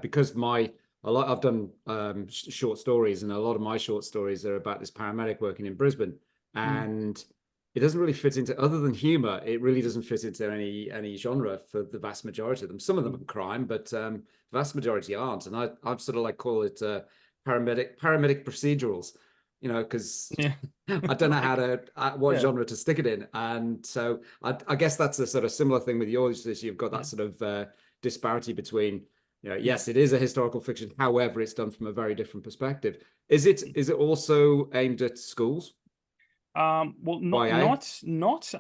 Because I've done short stories, and a lot of my short stories are about this paramedic working in Brisbane, and it doesn't really fit into, other than humor, it really doesn't fit into any genre for the vast majority of them. Some of them are crime, but the vast majority aren't. And I've sort of like call it paramedic procedurals, because I don't know what genre to stick it in. And so I guess that's a sort of similar thing with yours, is you've got that sort of disparity between, yes, it is a historical fiction. However, it's done from a very different perspective. Is it also aimed at schools? Well, not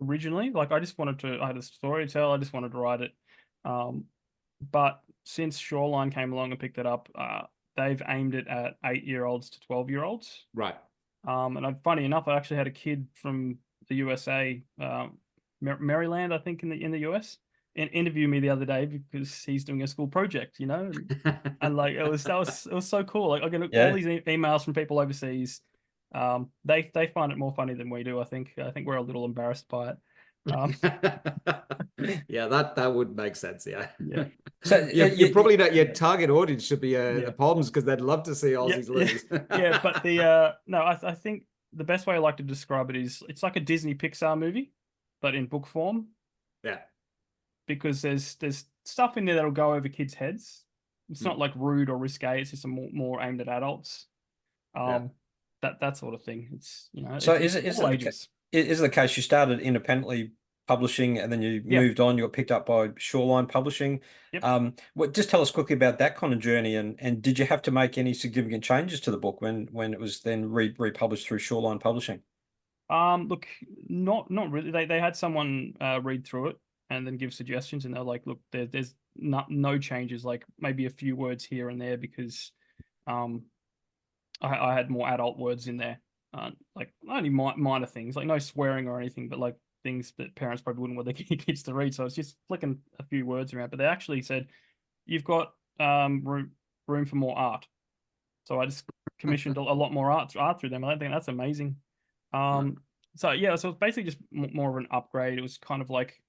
originally. Like, I had a story to tell. I just wanted to write it. But since Shoreline came along and picked it up, they've aimed it at 8-year-olds to 12-year-olds. Right. And funny enough, I actually had a kid from the USA, Maryland, I think, in the US, interview me the other day because he's doing a school project, and like it was so cool. Like I get all these emails from people overseas. They find it more funny than we do. I think we're a little embarrassed by it. Yeah, that would make sense. Yeah. So you probably not, your target audience should be the Palms, because they'd love to see Aussies lose. But no, I think the best way I like to describe it is it's like a Disney Pixar movie, but in book form. Yeah. Because there's stuff in there that'll go over kids' heads. It's not like rude or risque. It's just more aimed at adults. That sort of thing. It's So is it the case you started independently publishing and then you moved on, you got picked up by Shoreline Publishing? Yep. Just tell us quickly about that kind of journey, and did you have to make any significant changes to the book when it was then republished through Shoreline Publishing? Look, not really. They had someone read through it and then give suggestions, and they're like, look, there's no changes, like maybe a few words here and there, because I had more adult words in there, like only minor things, like no swearing or anything, but like things that parents probably wouldn't want their kids to read. So it's just flicking a few words around. But they actually said, you've got room for more art. So I just commissioned a lot more art through them. I think that's amazing. So it's basically just more of an upgrade. It was kind of like,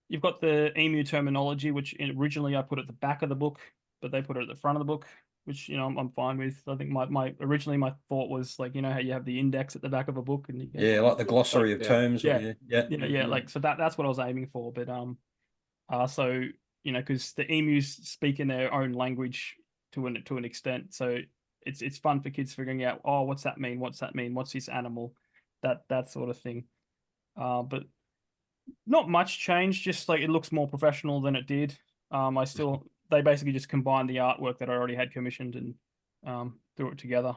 you've got the emu terminology, which originally I put at the back of the book, but they put it at the front of the book, which I'm fine with. I think originally my thought was like, how you have the index at the back of a book, and like the glossary of terms. Like, so that's what I was aiming for. But so because the emus speak in their own language to an extent, so it's fun for kids figuring out, oh, what's that mean? What's this animal? That sort of thing. But not much change. Just like it looks more professional than it did. They basically just combined the artwork that I already had commissioned and threw it together.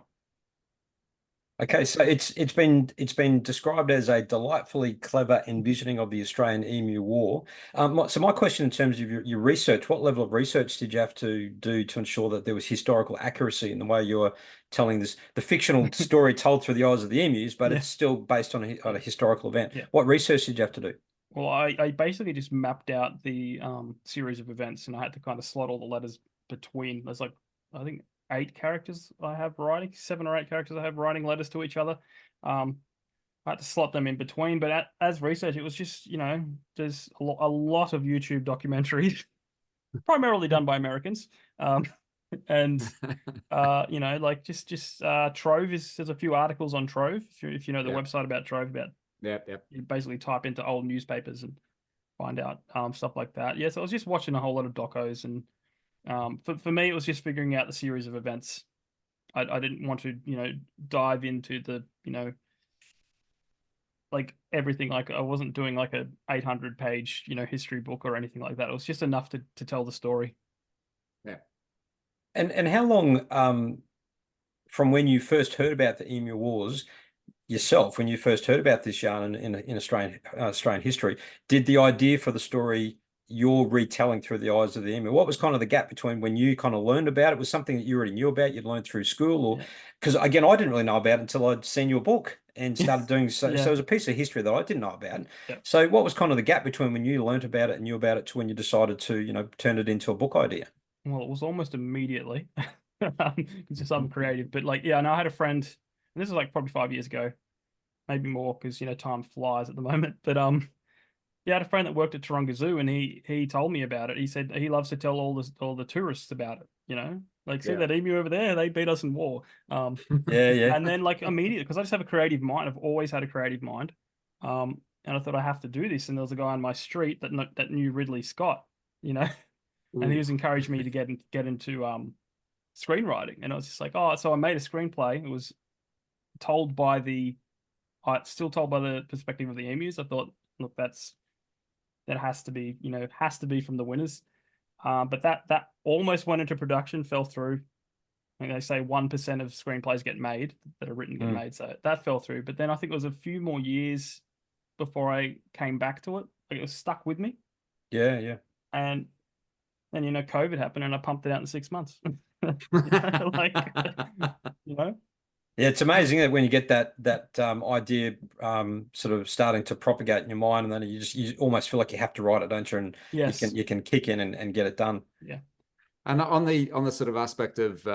Okay, so it's been described as a delightfully clever envisioning of the Australian Emu War. So my question in terms of your research, what level of research did you have to do to ensure that there was historical accuracy in the way you were telling the fictional story told through the eyes of the emus, but it's still based on a historical event? What research did you have to do? Well, I basically just mapped out the series of events, and I had to kind of slot all the letters between. There's like, I think, 8 characters I have writing, 7 or 8 characters I have writing letters to each other. I had to slot them in between, but as research, it was just, there's a lot of YouTube documentaries, primarily done by Americans. And like just Trove there's a few articles on Trove, if you know the website about Trove, about you basically type into old newspapers and find out stuff like that. So I was just watching a whole lot of docos, and for me it was just figuring out the series of events. I didn't want to dive into the like everything. Like I wasn't doing like a 800-page history book or anything like that. It was just enough to tell the story. And how long from when you first heard about the Emu Wars yourself, when you first heard about this yarn in Australian history, did the idea for the story you're retelling through the eyes of the emu, what was kind of the gap between when you kind of learned about it? Was something that you already knew about, you'd learned through school, or because again, I didn't really know about it until I'd seen your book and started doing so. So it was a piece of history that I didn't know about. So what was kind of the gap between when you learned about it and knew about it to when you decided to turn it into a book idea? Well, it was almost immediately. It's just something creative. But like, I had a friend, and this is like probably 5 years ago, maybe more, because time flies at the moment. But Yeah, I had a friend that worked at Taronga Zoo, and he told me about it. He said he loves to tell all the tourists about it. You know, like, see Yeah. that emu over there? They beat us in war. Yeah. And then like immediately, because I just have a creative mind. I've always had a creative mind. And I thought I have to do this. And there was a guy on my street that knew Ridley Scott. You know, and he Ooh. was encouraging me to get into screenwriting. And I was just like, oh, so I made a screenplay. It was told by still told by the perspective of the emus. I thought, look, that has to be, has to be from the winners. But that almost went into production, fell through. I think they say 1% of screenplays get made that are written get made, so that fell through. But then I think it was a few more years before I came back to it. Like, it was stuck with me, Yeah. and then COVID happened, and I pumped it out in 6 months. Like, you know. Yeah, it's amazing that when you get that idea sort of starting to propagate in your mind, and then you almost feel like you have to write it, don't you? And Yes. you can kick in and get it done. Yeah. And on the sort of aspect of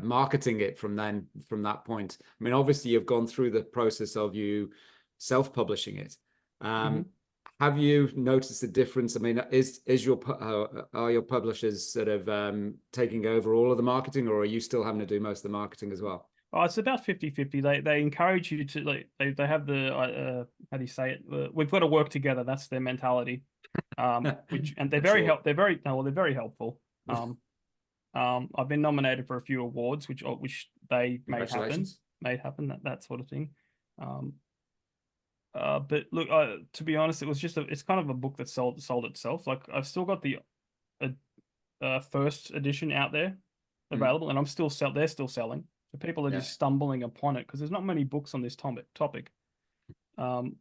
marketing it from that point, I mean, obviously you've gone through the process of you self-publishing it. Have you noticed a difference? I mean, are your publishers sort of taking over all of the marketing, or are you still having to do most of the marketing as well? Oh, it's about 50-50. They encourage you to, like, they have the how do you say it? We've got to work together. That's their mentality. And they're very they're very helpful. I've been nominated for a few awards, which they made happen, that sort of thing. But look, to be honest, it's kind of a book that sold itself. Like, I've still got the first edition out there available, and they're still selling. So people are just stumbling upon it because there's not many books on this topic. Well,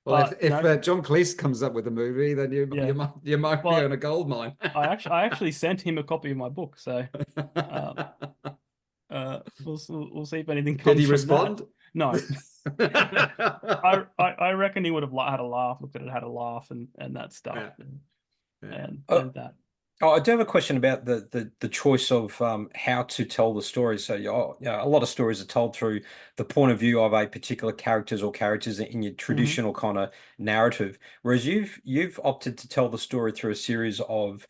if John Cleese comes up with a movie, then you might be on a gold mine. I actually sent him a copy of my book, so we'll see if anything comes. Did he respond? That. No. I reckon he would have had a laugh, looked at it, had a laugh, and that stuff, and that. Oh, I do have a question about the choice of how to tell the story. So, a lot of stories are told through the point of view of a particular characters in your traditional kind of narrative, whereas you've opted to tell the story through a series of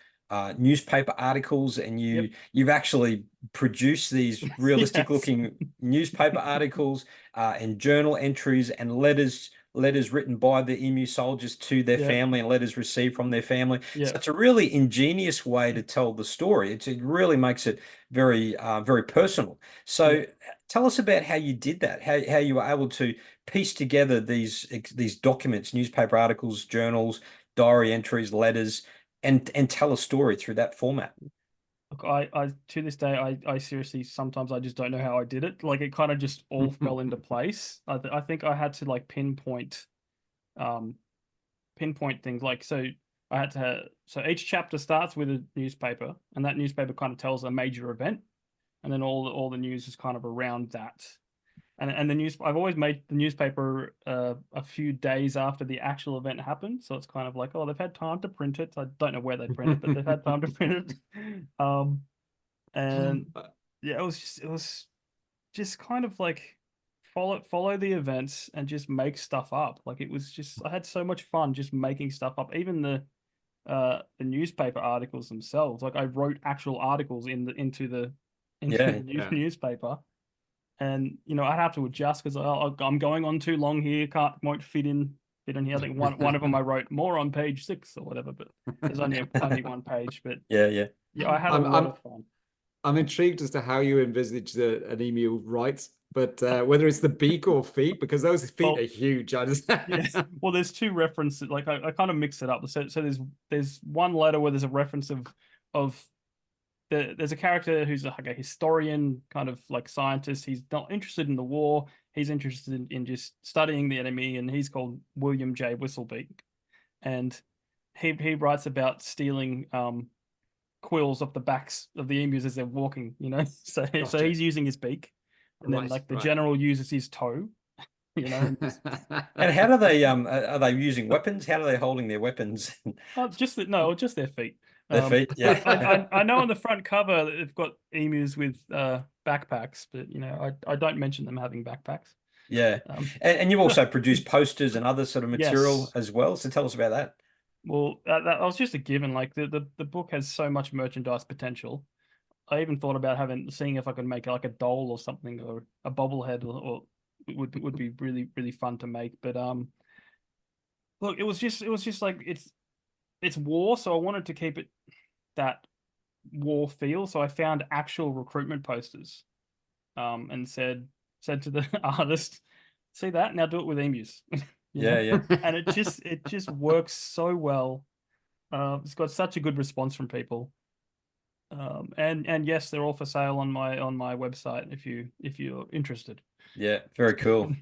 newspaper articles, and you've actually produced these realistic looking newspaper articles and journal entries and letters written by the emu soldiers to their family and letters received from their family. So it's a really ingenious way to tell the story. It really makes it very, very personal. So tell us about how you did that, how you were able to piece together these documents, newspaper articles, journals, diary entries, letters, and tell a story through that format. Look, I to this day, I seriously, sometimes I just don't know how I did it. Like, it kind of just all fell into place. I think I had to, like, pinpoint things. Like, so so each chapter starts with a newspaper, and that newspaper kind of tells a major event, and then all the news is kind of around that. And I've always made the newspaper a few days after the actual event happened, so it's kind of like, oh, they've had time to print it. I don't know where they print it, but they've had time to print it. And yeah, it was just kind of like follow the events and just make stuff up. Like, it was just, I had so much fun just making stuff up. Even the newspaper articles themselves. Like, I wrote actual articles into the newspaper. And I'd have to adjust because I'm going on too long here. Won't fit in here. I think one of them I wrote more on page 6 or whatever, but there's only one page. But yeah, I had a lot of fun. I'm intrigued as to how you envisage an emu writes, but whether it's the beak or feet, because those feet are huge. I just well, there's two references. Like, I kind of mix it up. So there's one letter where there's a reference of there's a character who's like a historian, kind of like scientist. He's not interested in the war. He's interested in just studying the enemy, and he's called William J. Whistlebeak. And he writes about stealing quills off the backs of the emus as they're walking, So he's using his beak, and then like the general uses his toe, And how do they are they using weapons? How are they holding their weapons? Just their feet. Their feet, yeah. I know on the front cover they've got emus with backpacks, but I don't mention them having backpacks. Yeah. Um, And you've also produced posters and other sort of material Yes. as well. So tell us about that. Well, that was just a given. Like the book has so much merchandise potential. I even thought about seeing if I could make like a doll or something, or a bobblehead, or would be really fun to make. But look, it was just like it's war, so I wanted to keep it that war feel. So I found actual recruitment posters, and said to the artist, "See that? Now do it with emus." You know? Yeah. And it just works so well. It's got such a good response from people. And yes, they're all for sale on my website if you're interested. Yeah. Very cool.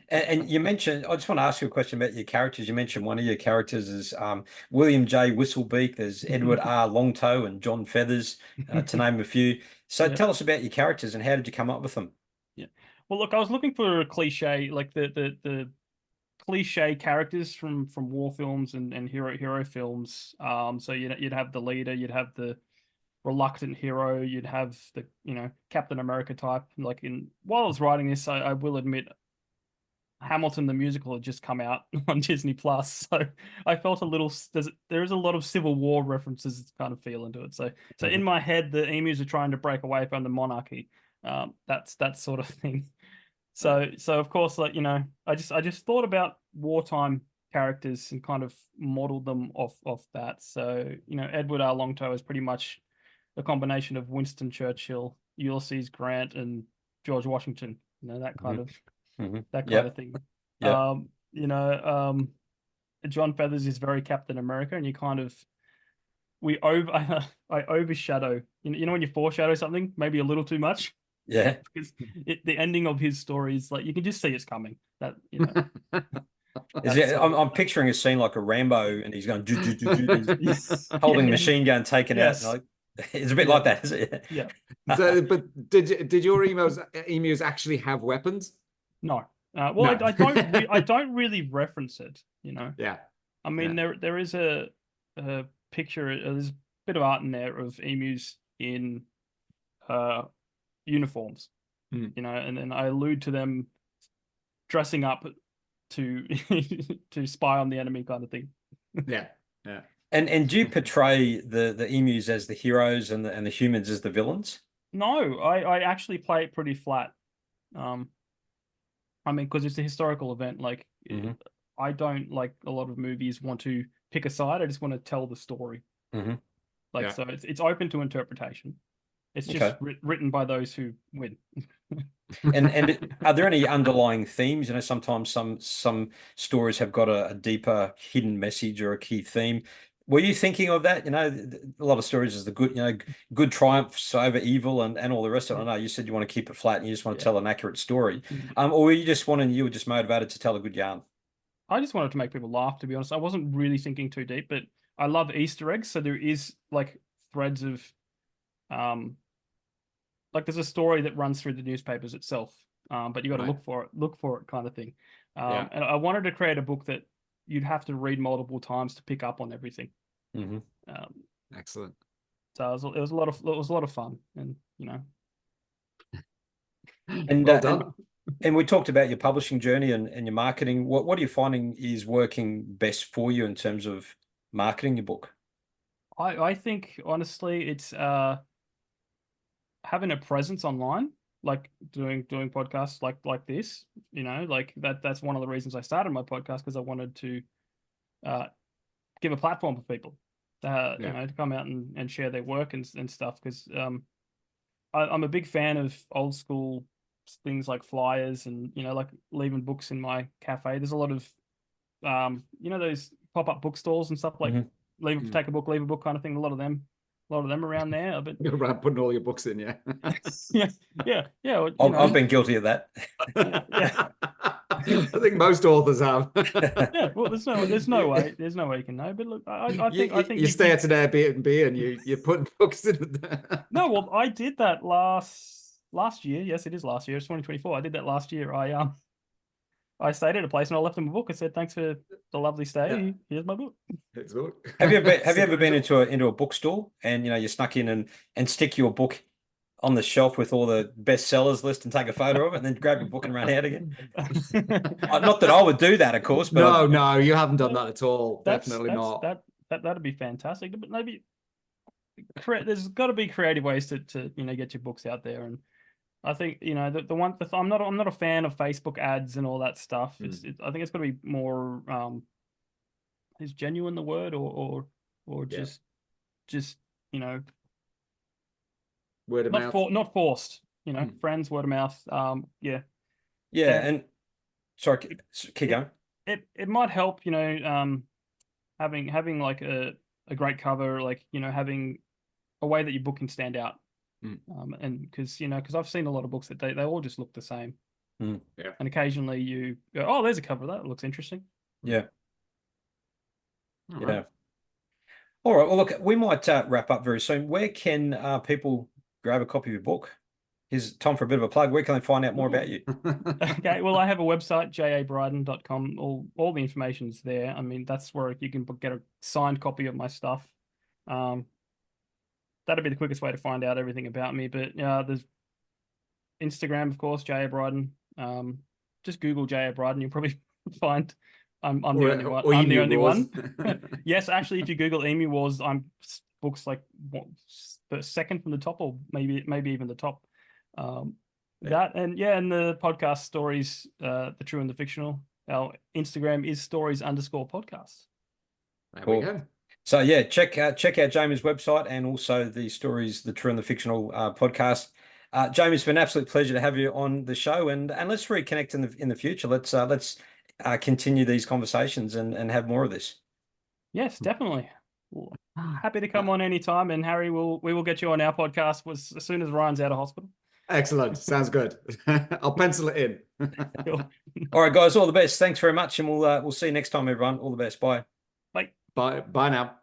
And you mentioned, I just want to ask you a question about your characters. You mentioned one of your characters is William J. Whistlebeak. There's Edward R. Longtoe and John Feathers, to name a few. So Yeah. tell us about your characters and how did you come up with them? Yeah. Well, look, I was looking for a cliche, like the cliche characters from war films and hero films. So you'd have the leader, you'd have the reluctant hero, you'd have the Captain America type. Like while I was writing this, I will admit Hamilton the musical had just come out on Disney Plus, so I felt a little. There is a lot of Civil War references kind of feel into it. So in my head, the emus are trying to break away from the monarchy. That's that sort of thing. So of course, like I just thought about wartime characters and kind of modeled them off that. So Edward R. Longtoe is pretty much a combination of Winston Churchill, Ulysses Grant, and George Washington. That kind of that kind of thing. Yeah. John Feathers is very Captain America, and I overshadow. When you foreshadow something, maybe a little too much. Yeah. Because the ending of his story is like you can just see it's coming. I'm picturing a scene like a Rambo, and he's going he's holding a machine gun, taken out. Like, it's a bit like that, is it? Yeah. So, but did your emus actually have weapons? No. Well, No. I don't really reference it. Yeah. I mean, there is a picture. There's a bit of art in there of emus in uniforms. And then I allude to them dressing up to to spy on the enemy, kind of thing. Yeah. And do you portray the emus as the heroes and the humans as the villains? No, I actually play it pretty flat. I mean, because it's a historical event. Like, I don't, like a lot of movies, want to pick a side. I just want to tell the story. So it's open to interpretation. It's just written by those who win. And are there any underlying themes? Sometimes some stories have got a deeper hidden message or a key theme. Were you thinking of that? A lot of stories is the good triumphs over evil and all the rest of it. I know you said you want to keep it flat and you just want to tell an accurate story. Or were you just motivated to tell a good yarn? I just wanted to make people laugh, to be honest. I wasn't really thinking too deep, but I love Easter eggs. So there is like threads of, like there's a story that runs through the newspapers itself, but you got to look for it kind of thing. And I wanted to create a book that you'd have to read multiple times to pick up on everything. Excellent. So it was a lot of fun, and And well done. And we talked about your publishing journey and your marketing. What are you finding is working best for you in terms of marketing your book? I think honestly, it's having a presence online, like doing podcasts like this. Like that's one of the reasons I started my podcast, because I wanted to give a platform for people to come out and share their work and stuff, because I'm a big fan of old school things like flyers and like leaving books in my cafe. There's a lot of those pop-up bookstores and stuff, like take a book, leave a book kind of thing. A lot of them around there. But you're around putting all your books in. Yeah. yeah. I've been guilty of that. Yeah. I think most authors have. Yeah, well, there's no way you can know. But look, I think you stay at an Airbnb and you're putting books in there. No, well, I did that last year. Yes, it is last year. It's 2024. I did that last year. I stayed at a place and I left them a book. I said, "Thanks for the lovely stay. Yeah. Here's my book." Have you ever been into a bookstore and you snuck in and stick your book on the shelf with all the bestsellers list and take a photo of it and then grab your book and run out again? Not that I would do that, of course, but no, you haven't done that at all. Definitely not. That'd be fantastic. But maybe there's got to be creative ways to get your books out there. And I think I'm not a fan of Facebook ads and all that stuff. I think it's got to be more is genuine the word or just word of mouth, not forced. Friends, word of mouth. Yeah, and sorry, keep going. It might help, having like a great cover, like having a way that your book can stand out. And because I've seen a lot of books that they all just look the same. Yeah. And occasionally you go, oh, there's a cover that looks interesting. Yeah. All Yeah. right. All right. Well, look, we might wrap up very soon. Where can people grab a copy of your book? Here's time for a bit of a plug. Where can they find out more about you? Okay. Well, I have a website, jabryden.com. All the information's there. I mean, that's where you can get a signed copy of my stuff. That'd be the quickest way to find out everything about me. But there's Instagram, of course, Bryden. Just Google Bryden. You'll probably find I'm the only one. I'm the only one. Yes, actually, if you Google Emu Wars, I'm books like the second from the top, or maybe even the top. That and the podcast stories, the true and the fictional. Our Instagram is stories_podcasts. There we go. So yeah, check out Jamie's website and also the stories, the true and the fictional podcast. Jamie, it's been an absolute pleasure to have you on the show, and let's reconnect in the future. Let's continue these conversations and have more of this. Yes, definitely. Happy to come on anytime, and Harry, we will get you on our podcast as soon as Ryan's out of hospital. Excellent. Sounds good. I'll pencil it in. Cool. All right, guys, all the best. Thanks very much, and we'll see you next time, everyone. All the best. Bye. Bye now.